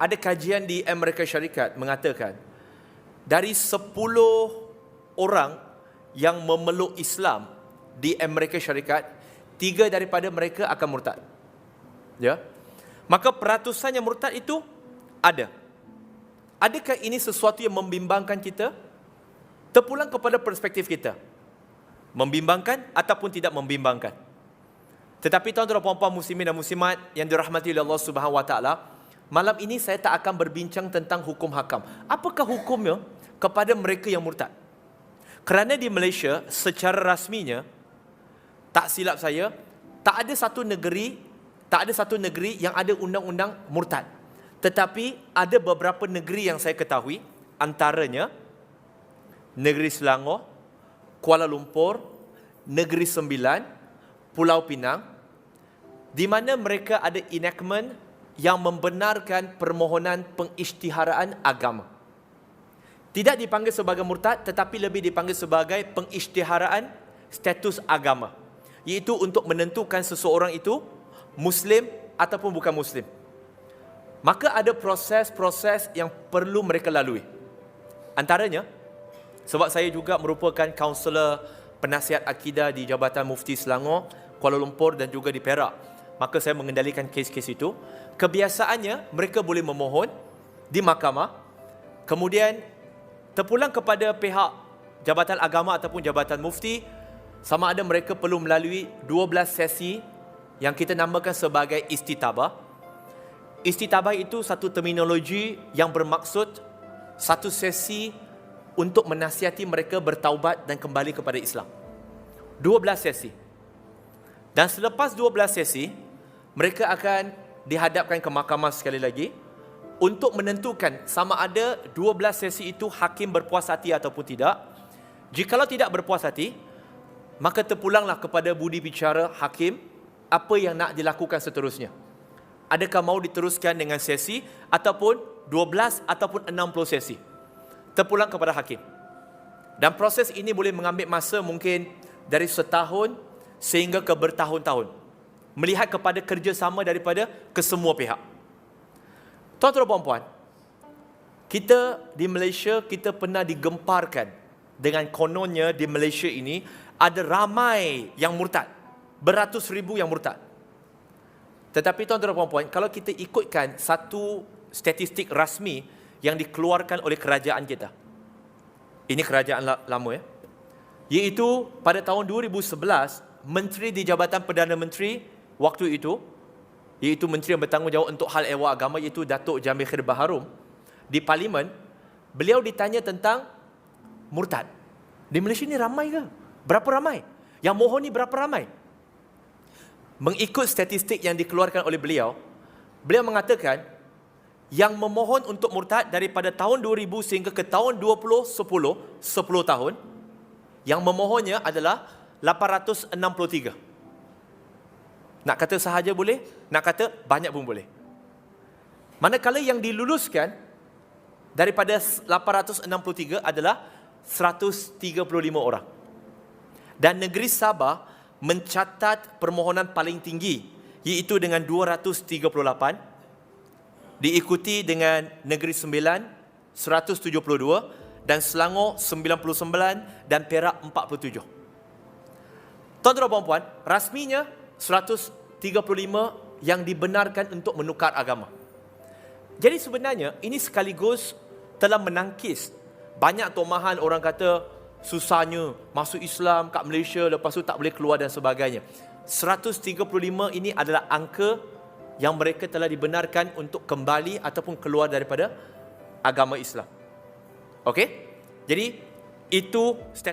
ada kajian di Amerika Syarikat mengatakan dari 10 orang yang memeluk Islam di Amerika Syarikat, 3 daripada mereka akan murtad. Ya. Maka peratusan yang murtad itu ada. Adakah ini sesuatu yang membimbangkan kita? Terpulang kepada perspektif kita. Membimbangkan ataupun tidak membimbangkan. Tetapi tuan-tuan dan puan-puan muslimin dan muslimat yang dirahmati oleh Allah Subhanahu wa taala, malam ini saya tak akan berbincang tentang hukum hakam. Apakah hukumnya kepada mereka yang murtad? Kerana di Malaysia secara rasminya, tak silap saya, tak ada satu negeri yang ada undang-undang murtad. Tetapi ada beberapa negeri yang saya ketahui, antaranya Negeri Selangor, Kuala Lumpur, Negeri Sembilan, Pulau Pinang, di mana mereka ada enactment yang membenarkan permohonan pengisytiharaan agama. Tidak dipanggil sebagai murtad, tetapi lebih dipanggil sebagai pengisytiharaan status agama, iaitu untuk menentukan seseorang itu Muslim ataupun bukan Muslim. Maka ada proses-proses yang perlu mereka lalui. Antaranya, sebab saya juga merupakan kaunselor penasihat akidah di Jabatan Mufti Selangor, Kuala Lumpur dan juga di Perak, maka saya mengendalikan kes-kes itu. Kebiasaannya mereka boleh memohon di mahkamah, kemudian terpulang kepada pihak Jabatan Agama ataupun Jabatan Mufti, sama ada mereka perlu melalui 12 sesi yang kita namakan sebagai istitabah. Istitabah itu satu terminologi yang bermaksud satu sesi untuk menasihati mereka bertaubat dan kembali kepada Islam. 12 sesi. Dan selepas 12 sesi, mereka akan dihadapkan ke mahkamah sekali lagi untuk menentukan sama ada 12 sesi itu hakim berpuas hati ataupun tidak. Jikalau tidak berpuas hati, maka terpulanglah kepada budi bicara hakim apa yang nak dilakukan seterusnya. Adakah mau diteruskan dengan sesi ataupun 12 ataupun 60 sesi. Terpulang kepada hakim. Dan proses ini boleh mengambil masa mungkin dari setahun sehingga ke bertahun-tahun. Melihat kepada kerjasama daripada kesemua pihak. Tuan-tuan dan puan-puan, kita di Malaysia, kita pernah digemparkan dengan kononnya di Malaysia ini ada ramai yang murtad. Beratus ribu yang murtad. Tetapi tuan-tuan dan puan-puan, kalau kita ikutkan satu statistik rasmi yang dikeluarkan oleh kerajaan kita. Ini kerajaan lama ya. Iaitu pada tahun 2011, Menteri di Jabatan Perdana Menteri waktu itu, iaitu menteri yang bertanggungjawab untuk hal ehwal agama, iaitu Datuk Jamil Khair Baharom, di Parlimen, beliau ditanya tentang murtad. Di Malaysia ni ramai ke? Berapa ramai? Yang mohon ni berapa ramai? Mengikut statistik yang dikeluarkan oleh beliau, beliau mengatakan yang memohon untuk murtad daripada tahun 2000 sehingga ke tahun 2010, 10 tahun, yang memohonnya adalah 863. Nak kata sahaja boleh, nak kata banyak pun boleh. Manakala yang diluluskan daripada 863 adalah 135 orang. Dan negeri Sabah mencatat permohonan paling tinggi, iaitu dengan 238, diikuti dengan Negeri Sembilan 172 dan Selangor 99 dan Perak 47. Tuan-tuan dan puan-puan, rasminya 135 yang dibenarkan untuk menukar agama. Jadi sebenarnya ini sekaligus telah menangkis banyak tomahan orang kata susahnya masuk Islam kat Malaysia, lepas tu tak boleh keluar dan sebagainya. 135 ini adalah angka yang mereka telah dibenarkan untuk kembali ataupun keluar daripada agama Islam. Okey? Jadi itu